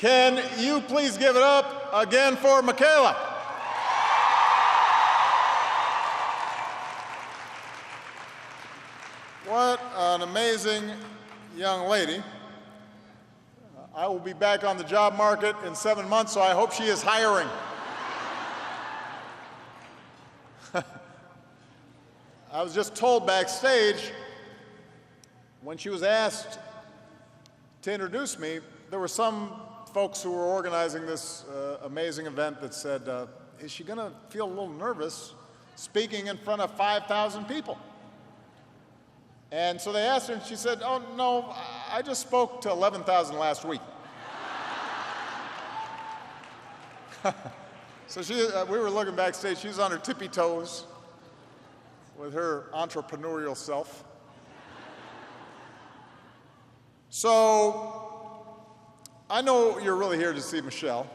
Can you please give it up again for Michaela? What an amazing young lady. I will be back on the job market in 7 months, so I hope she is hiring. I was just told backstage, when she was asked to introduce me, there were some folks who were organizing this amazing event that said, is she going to feel a little nervous speaking in front of 5,000 people? And so they asked her, and she said, oh, no, I just spoke to 11,000 last week. So we were looking backstage. She was on her tippy toes with her entrepreneurial self. So I know you're really here to see Michelle.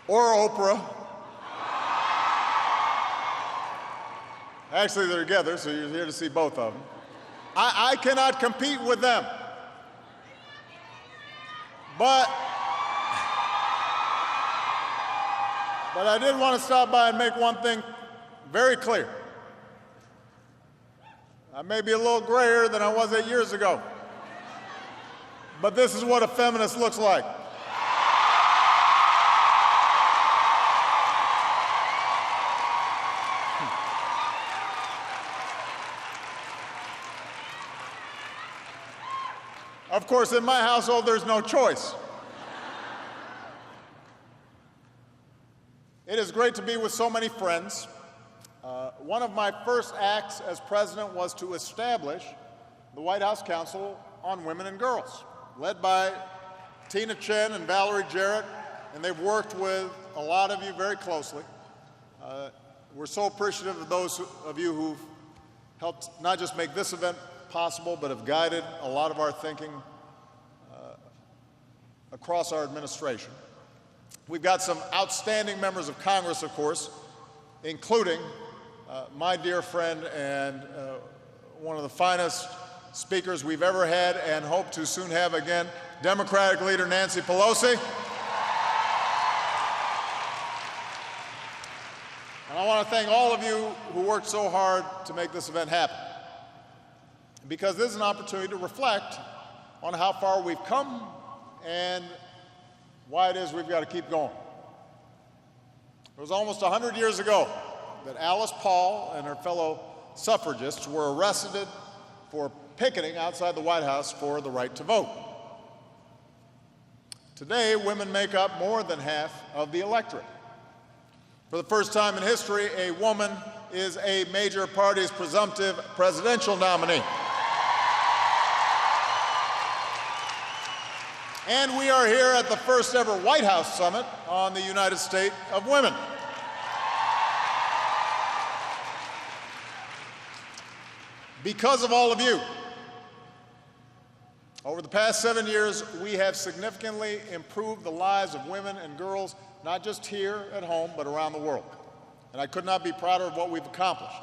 Or Oprah. Actually, they're together, so you're here to see both of them. I cannot compete with them. But I did want to stop by and make one thing very clear. I may be a little grayer than I was 8 years ago, but this is what a feminist looks like. Of course, in my household, there's no choice. It is great to be with so many friends. One of my first acts as president was to establish the White House Council on Women and Girls, led by Tina Chen and Valerie Jarrett, and they've worked with a lot of you very closely. We're so appreciative of those of you who've helped not just make this event possible, but have guided a lot of our thinking across our administration. We've got some outstanding members of Congress, of course, including my dear friend and one of the finest speakers we've ever had and hope to soon have again, Democratic leader Nancy Pelosi. And I want to thank all of you who worked so hard to make this event happen, because this is an opportunity to reflect on how far we've come and why it is we've got to keep going. It was almost 100 years ago that Alice Paul and her fellow suffragists were arrested for picketing outside the White House for the right to vote. Today, women make up more than half of the electorate. For the first time in history, a woman is a major party's presumptive presidential nominee. And we are here at the first ever White House Summit on the United States of Women. Because of all of you, over the past 7 years, we have significantly improved the lives of women and girls, not just here at home, but around the world. And I could not be prouder of what we've accomplished.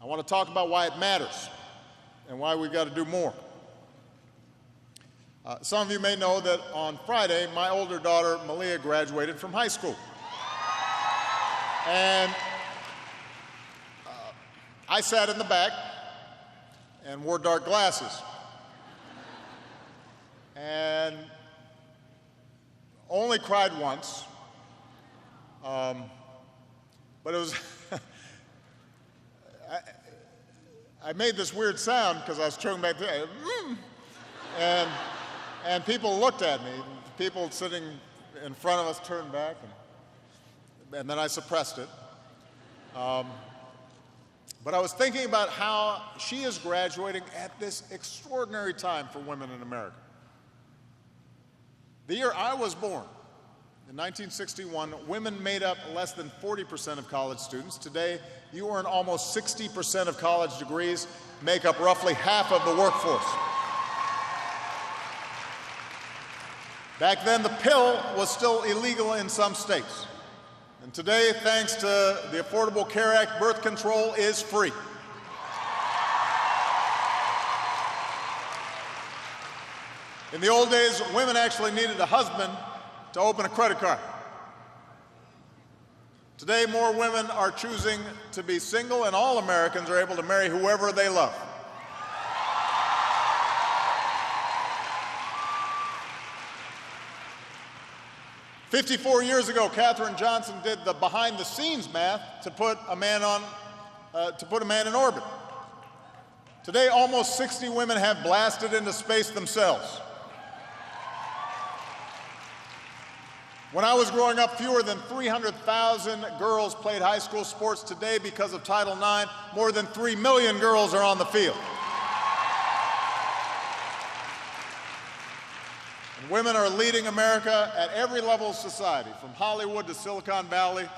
I want to talk about why it matters and why we've got to do more. Some of you may know that on Friday, my older daughter, Malia, graduated from high school. And I sat in the back and wore dark glasses. And only cried once. But it was, I made this weird sound because I was choking back there. And people looked at me. People sitting in front of us turned back, and then I suppressed it. But I was thinking about how she is graduating at this extraordinary time for women in America. The year I was born, in 1961, women made up less than 40% of college students. Today, you earn almost 60% of college degrees, make up roughly half of the workforce. Back then, the pill was still illegal in some states. And today, thanks to the Affordable Care Act, birth control is free. In the old days, women actually needed a husband to open a credit card. Today, more women are choosing to be single, and all Americans are able to marry whoever they love. "54 years ago, Katherine Johnson did the behind-the-scenes math to put a man in orbit. Today, almost 60 women have blasted into space themselves. When I was growing up, fewer than 300,000 girls played high school sports. Today, because of Title IX, more than 3 million girls are on the field. And women are leading America at every level of society, from Hollywood to Silicon Valley,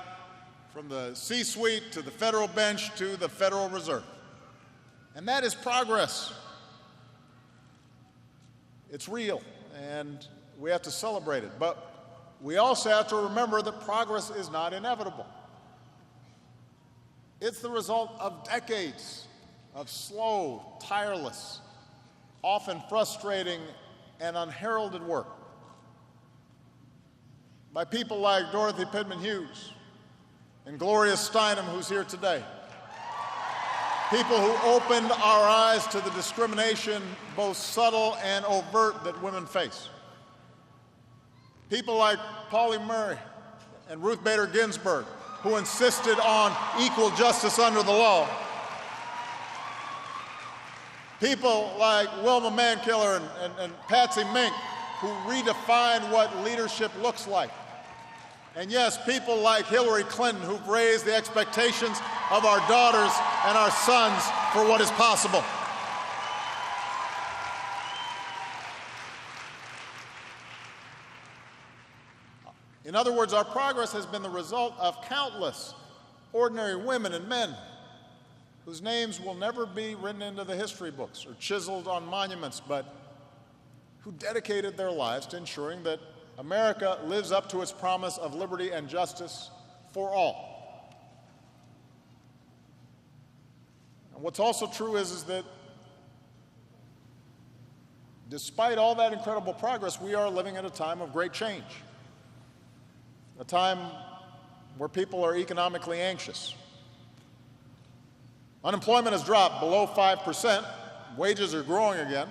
from the C-suite to the federal bench to the Federal Reserve. And that is progress. It's real, and we have to celebrate it. But we also have to remember that progress is not inevitable. It's the result of decades of slow, tireless, often frustrating, and unheralded work by people like Dorothy Pittman Hughes and Gloria Steinem, who's here today. People who opened our eyes to the discrimination, both subtle and overt, that women face. People like Pauli Murray and Ruth Bader Ginsburg, who insisted on equal justice under the law. People like Wilma Mankiller and Patsy Mink, who redefined what leadership looks like. And yes, people like Hillary Clinton, who've raised the expectations of our daughters and our sons for what is possible. In other words, our progress has been the result of countless ordinary women and men whose names will never be written into the history books or chiseled on monuments, but who dedicated their lives to ensuring that America lives up to its promise of liberty and justice for all. And what's also true is that despite all that incredible progress, we are living at a time of great change, a time where people are economically anxious. Unemployment has dropped below 5%, wages are growing again,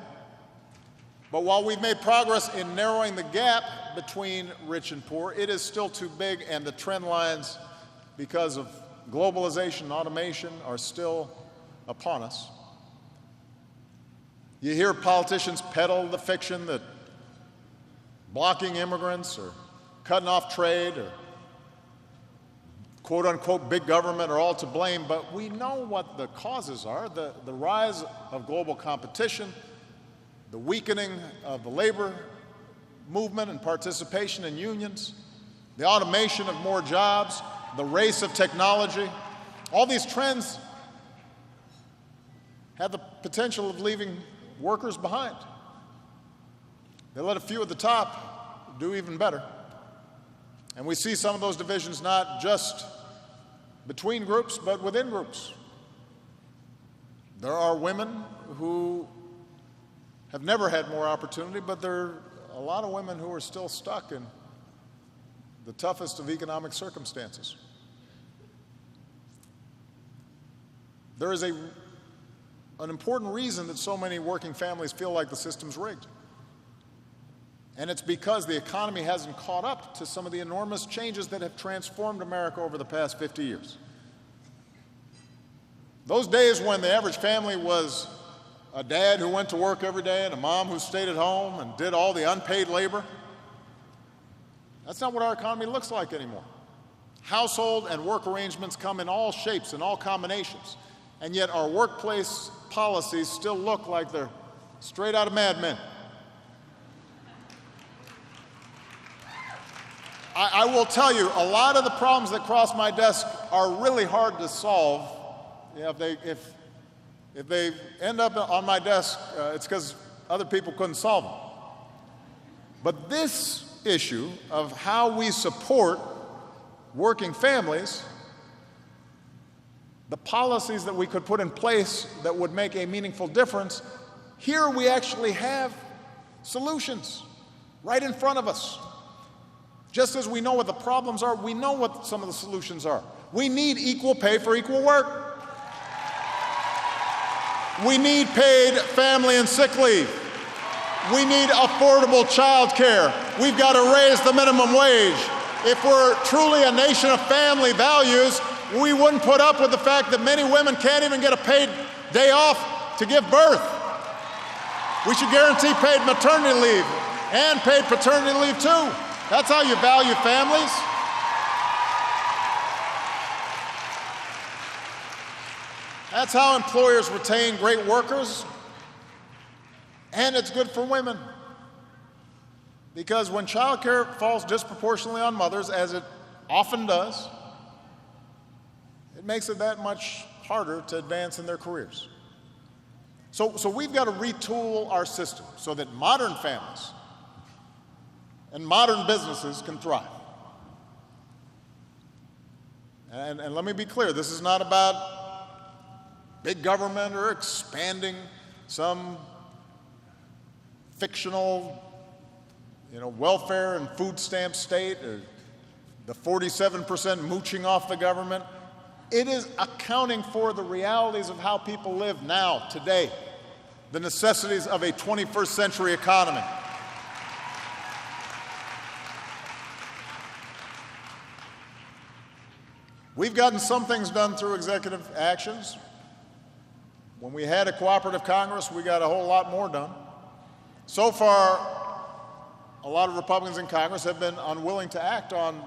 but while we've made progress in narrowing the gap between rich and poor, it is still too big, and the trend lines, because of globalization and automation, are still upon us. You hear politicians peddle the fiction that blocking immigrants or cutting off trade or quote-unquote big government are all to blame, but we know what the causes are: the rise of global competition, the weakening of the labor movement and participation in unions, the automation of more jobs, the race of technology. All these trends have the potential of leaving workers behind. They let a few at the top do even better. And we see some of those divisions not just between groups, but within groups. There are women who have never had more opportunity, but there are a lot of women who are still stuck in the toughest of economic circumstances. There is an important reason that so many working families feel like the system's rigged. And it's because the economy hasn't caught up to some of the enormous changes that have transformed America over the past 50 years. Those days when the average family was a dad who went to work every day and a mom who stayed at home and did all the unpaid labor, that's not what our economy looks like anymore. Household and work arrangements come in all shapes and all combinations, and yet our workplace policies still look like they're straight out of Mad Men. I will tell you, a lot of the problems that cross my desk are really hard to solve. If they end up on my desk, it's because other people couldn't solve them. But this issue of how we support working families, the policies that we could put in place that would make a meaningful difference, here we actually have solutions right in front of us. Just as we know what the problems are, we know what some of the solutions are. We need equal pay for equal work. We need paid family and sick leave. We need affordable child care. We've got to raise the minimum wage. If we're truly a nation of family values, we wouldn't put up with the fact that many women can't even get a paid day off to give birth. We should guarantee paid maternity leave and paid paternity leave too. That's how you value families. That's how employers retain great workers. And it's good for women. Because when child care falls disproportionately on mothers, as it often does, it makes it that much harder to advance in their careers. So we've got to retool our system so that modern families and modern businesses can thrive. And let me be clear, this is not about big government or expanding some fictional, welfare and food stamp state, or the 47% mooching off the government. It is accounting for the realities of how people live now, today, the necessities of a 21st century economy. We've gotten some things done through executive actions. When we had a cooperative Congress, we got a whole lot more done. So far, a lot of Republicans in Congress have been unwilling to act on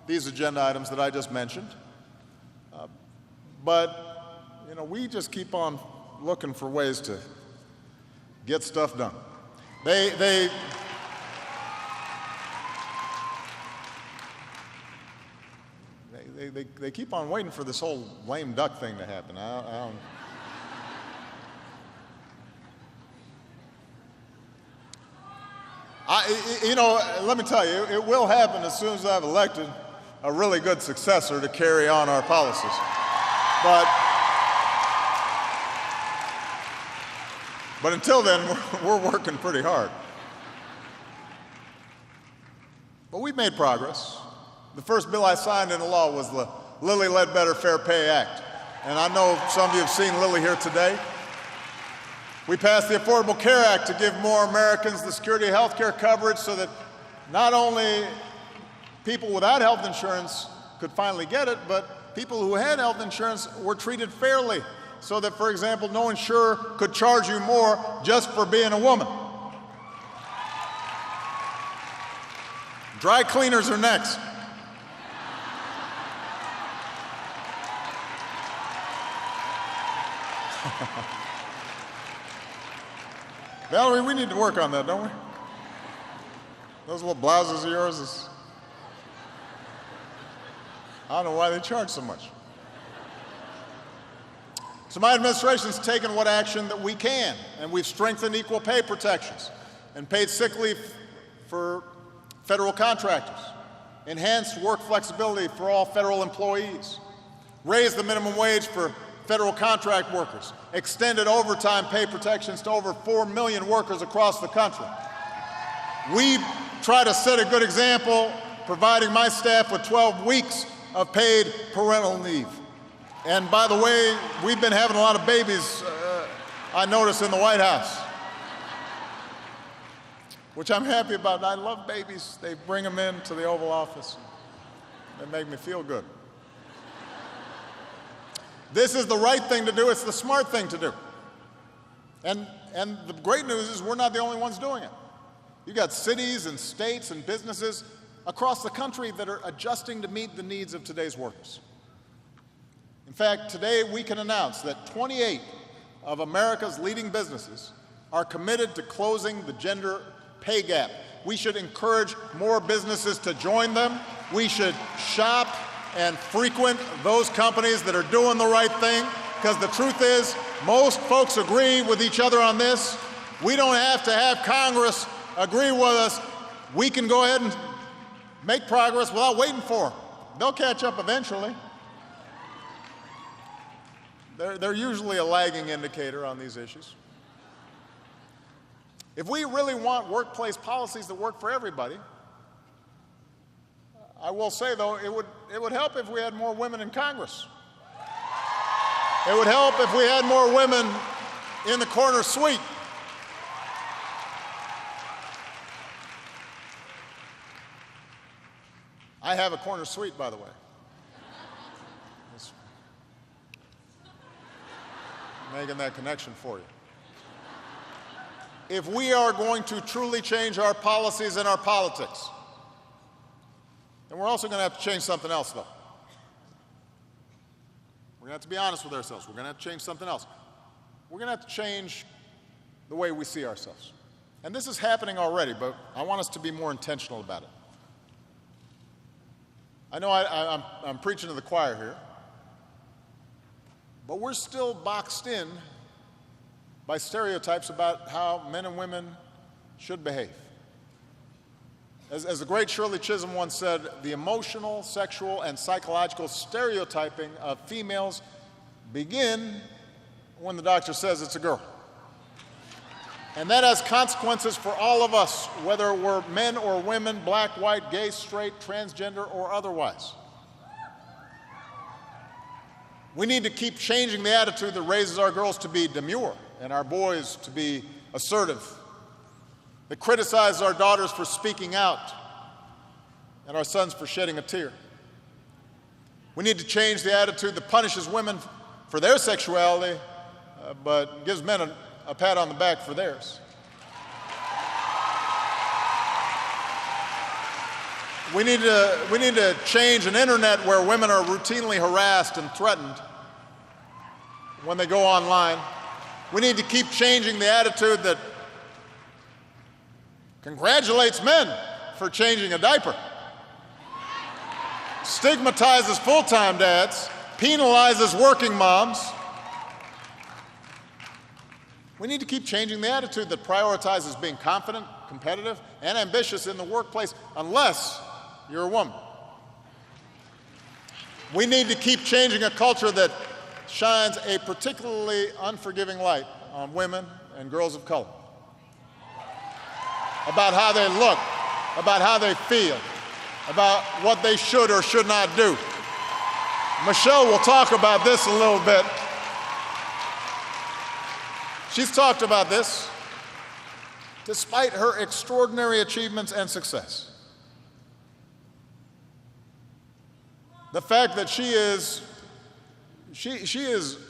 these agenda items that I just mentioned. But we just keep on looking for ways to get stuff done. They keep on waiting for this whole lame duck thing to happen. I don't. Let me tell you, it will happen as soon as I've elected a really good successor to carry on our policies. But until then, we're working pretty hard. But we've made progress. The first bill I signed into law was the Lilly Ledbetter Fair Pay Act. And I know some of you have seen Lilly here today. We passed the Affordable Care Act to give more Americans the security of health care coverage so that not only people without health insurance could finally get it, but people who had health insurance were treated fairly so that, for example, no insurer could charge you more just for being a woman. Dry cleaners are next. Valerie, we need to work on that, don't we? Those little blouses of yours, I don't know why they charge so much. So my administration's taken what action that we can, and we've strengthened equal pay protections and paid sick leave for federal contractors, enhanced work flexibility for all federal employees, raised the minimum wage for federal contract workers, extended overtime pay protections to over 4 million workers across the country. We try to set a good example, providing my staff with 12 weeks of paid parental leave. And by the way, we've been having a lot of babies, I notice, in the White House, which I'm happy about. I love babies. They bring them into the Oval Office. They make me feel good. This is the right thing to do. It's the smart thing to do. And the great news is we're not the only ones doing it. You've got cities and states and businesses across the country that are adjusting to meet the needs of today's workers. In fact, today we can announce that 28 of America's leading businesses are committed to closing the gender pay gap. We should encourage more businesses to join them. We should shop and frequent those companies that are doing the right thing, because the truth is, most folks agree with each other on this. We don't have to have Congress agree with us. We can go ahead and make progress without waiting for them. They'll catch up eventually. They're usually a lagging indicator on these issues. If we really want workplace policies that work for everybody, I will say, though, it would help if we had more women in Congress. It would help if we had more women in the corner suite. I have a corner suite, by the way. Just making that connection for you. If we are going to truly change our policies and our politics, then we're also going to have to change something else, though. We're going to have to be honest with ourselves. We're going to have to change something else. We're going to have to change the way we see ourselves. And this is happening already, but I want us to be more intentional about it. I know I'm preaching to the choir here, but we're still boxed in by stereotypes about how men and women should behave. As the great Shirley Chisholm once said, the emotional, sexual, and psychological stereotyping of females begin when the doctor says it's a girl. And that has consequences for all of us, whether we're men or women, black, white, gay, straight, transgender, or otherwise. We need to keep changing the attitude that raises our girls to be demure and our boys to be assertive, that criticizes our daughters for speaking out and our sons for shedding a tear. We need to change the attitude that punishes women for their sexuality, but gives men a pat on the back for theirs. We need to change an internet where women are routinely harassed and threatened when they go online. We need to keep changing the attitude that congratulates men for changing a diaper, stigmatizes full-time dads, penalizes working moms. We need to keep changing the attitude that prioritizes being confident, competitive, and ambitious in the workplace unless you're a woman. We need to keep changing a culture that shines a particularly unforgiving light on women and girls of color, about how they look, about how they feel, about what they should or should not do. Michelle will talk about this a little bit. She's talked about this despite her extraordinary achievements and success. The fact that she is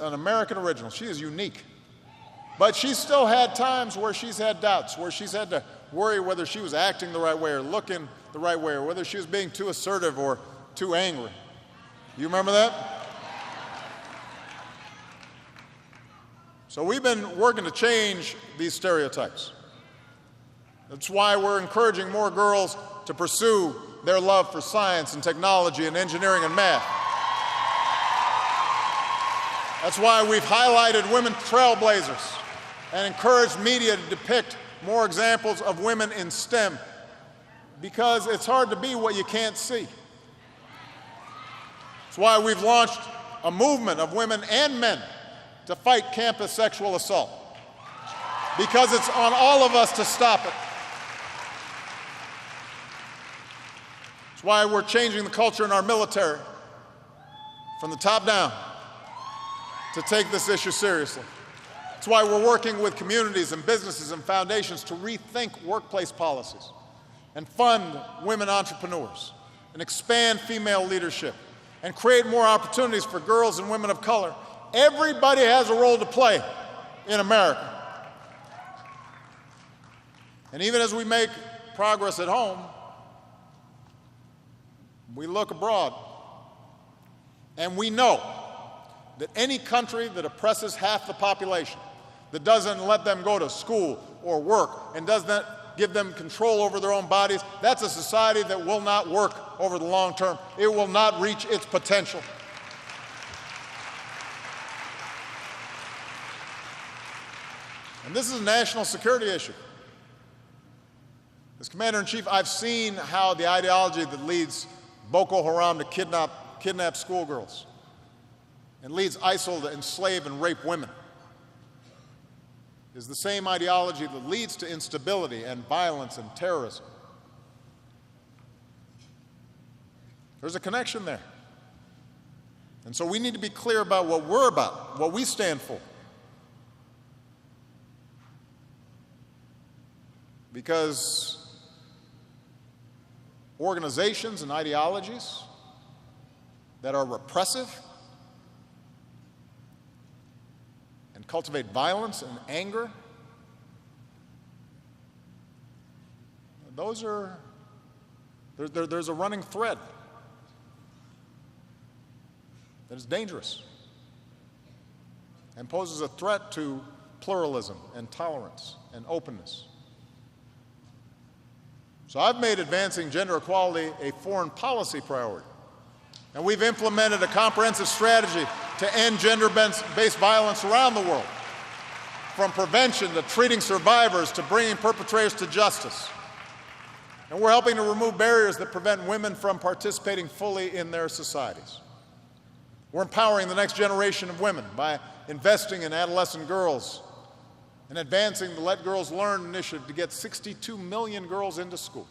an American original. She is unique. But she's still had times where she's had doubts, where she's had to worry whether she was acting the right way or looking the right way, or whether she was being too assertive or too angry. You remember that? So we've been working to change these stereotypes. That's why we're encouraging more girls to pursue their love for science and technology and engineering and math. That's why we've highlighted women trailblazers and encouraged media to depict more examples of women in STEM, because it's hard to be what you can't see. That's why we've launched a movement of women and men to fight campus sexual assault, because it's on all of us to stop it. That's why we're changing the culture in our military from the top down to take this issue seriously. That's why we're working with communities and businesses and foundations to rethink workplace policies and fund women entrepreneurs and expand female leadership and create more opportunities for girls and women of color. Everybody has a role to play in America. And even as we make progress at home, we look abroad, and we know that any country that oppresses half the population, that doesn't let them go to school or work, and does not give them control over their own bodies, that's a society that will not work over the long term. It will not reach its potential. And this is a national security issue. As Commander-in-Chief, I've seen how the ideology that leads Boko Haram to kidnap schoolgirls and leads ISIL to enslave and rape women is the same ideology that leads to instability and violence and terrorism. There's a connection there. And so we need to be clear about what we're about, what we stand for. Because organizations and ideologies that are repressive and cultivate violence and anger, there's a running thread that is dangerous and poses a threat to pluralism and tolerance and openness. So I've made advancing gender equality a foreign policy priority. And we've implemented a comprehensive strategy to end gender-based violence around the world, from prevention to treating survivors to bringing perpetrators to justice. And we're helping to remove barriers that prevent women from participating fully in their societies. We're empowering the next generation of women by investing in adolescent girls and advancing the Let Girls Learn initiative to get 62 million girls into school.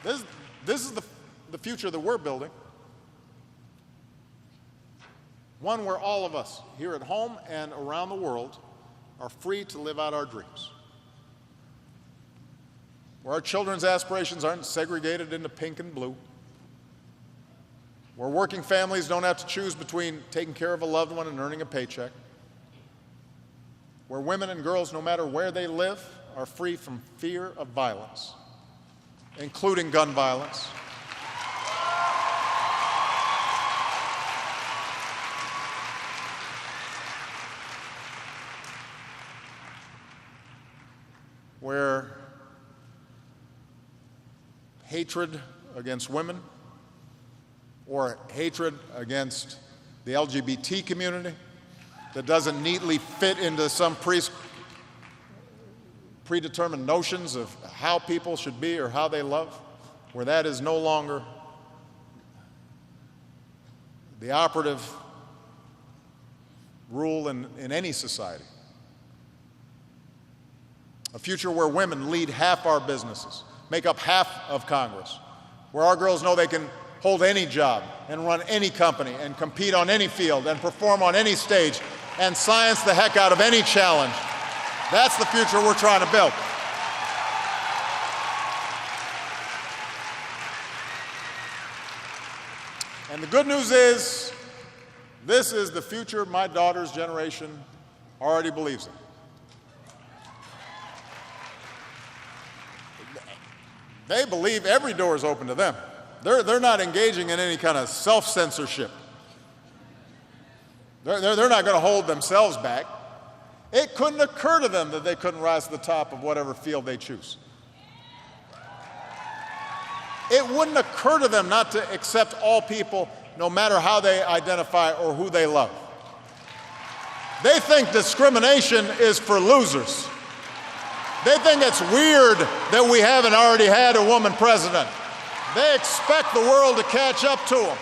This is the future that we're building. One where all of us, here at home and around the world, are free to live out our dreams. Where our children's aspirations aren't segregated into pink and blue. Where working families don't have to choose between taking care of a loved one and earning a paycheck. Where women and girls, no matter where they live, are free from fear of violence, including gun violence. Where hatred against women or hatred against the LGBT community that doesn't neatly fit into some predetermined notions of how people should be or how they love, where that is no longer the operative rule in any society. A future where women lead half our businesses, make up half of Congress, where our girls know they can hold any job and run any company and compete on any field and perform on any stage and science the heck out of any challenge. That's the future we're trying to build. And the good news is, this is the future my daughter's generation already believes in. They believe every door is open to them. They're not engaging in any kind of self-censorship. They're not going to hold themselves back. It couldn't occur to them that they couldn't rise to the top of whatever field they choose. It wouldn't occur to them not to accept all people, no matter how they identify or who they love. They think discrimination is for losers. They think it's weird that we haven't already had a woman president. They expect the world to catch up to them.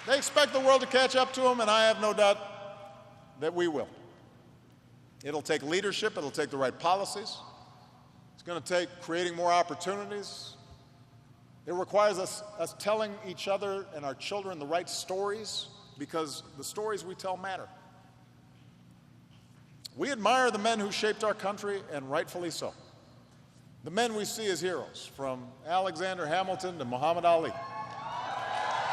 They expect the world to catch up to them, and I have no doubt that we will. It'll take leadership. It'll take the right policies. It's going to take creating more opportunities. It requires us telling each other and our children the right stories, because the stories we tell matter. We admire the men who shaped our country, and rightfully so. The men we see as heroes, from Alexander Hamilton to Muhammad Ali,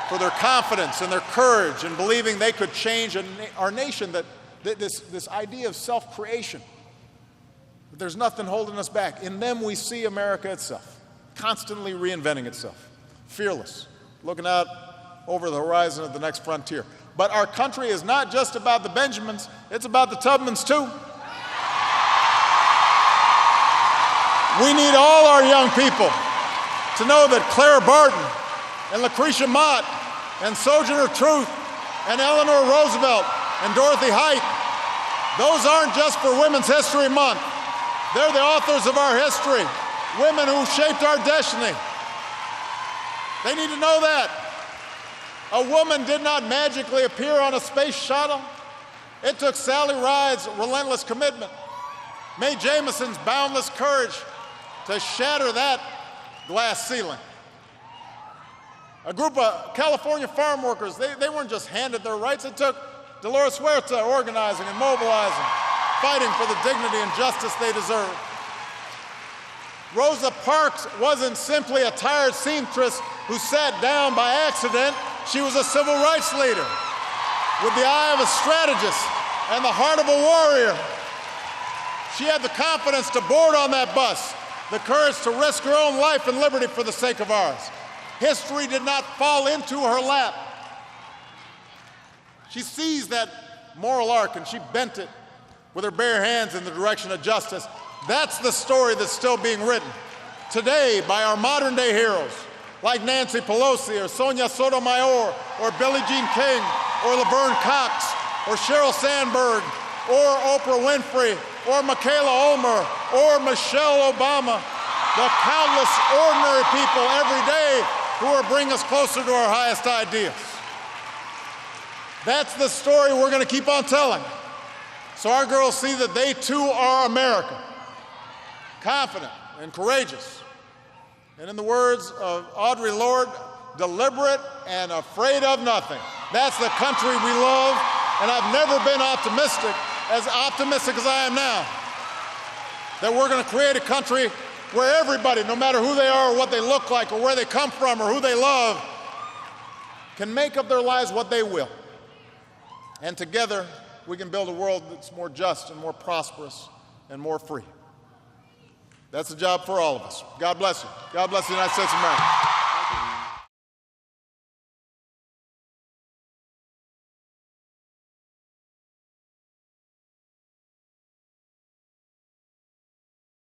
for their confidence and their courage in believing they could change our nation, that this idea of self-creation, that there's nothing holding us back. In them we see America itself, constantly reinventing itself, fearless, looking out over the horizon of the next frontier. But our country is not just about the Benjamins, it's about the Tubmans too. We need all our young people to know that Clara Barton and Lucretia Mott and Sojourner Truth and Eleanor Roosevelt and Dorothy Height, those aren't just for Women's History Month. They're the authors of our history, women who shaped our destiny. They need to know that. A woman did not magically appear on a space shuttle. It took Sally Ride's relentless commitment, Mae Jamison's boundless courage to shatter that glass ceiling. A group of California farm workers, they weren't just handed their rights. It took Dolores Huerta organizing and mobilizing, fighting for the dignity and justice they deserve. Rosa Parks wasn't simply a tired seamstress who sat down by accident. She was a civil rights leader with the eye of a strategist and the heart of a warrior. She had the confidence to board on that bus, the courage to risk her own life and liberty for the sake of ours. History did not fall into her lap. She seized that moral arc and she bent it with her bare hands in the direction of justice. That's the story that's still being written today by our modern day heroes like Nancy Pelosi or Sonia Sotomayor or Billie Jean King or Laverne Cox or Sheryl Sandberg or Oprah Winfrey or Michaela Ulmer or Michelle Obama, the countless ordinary people every day who are bringing us closer to our highest ideals. That's the story we're going to keep on telling, so our girls see that they too are American, confident and courageous. And in the words of Audre Lorde, deliberate and afraid of nothing. That's the country we love, and I've never been optimistic as I am now, that we're going to create a country where everybody, no matter who they are or what they look like or where they come from or who they love, can make of their lives what they will. And together, we can build a world that's more just and more prosperous and more free. That's the job for all of us. God bless you. God bless the United States of America.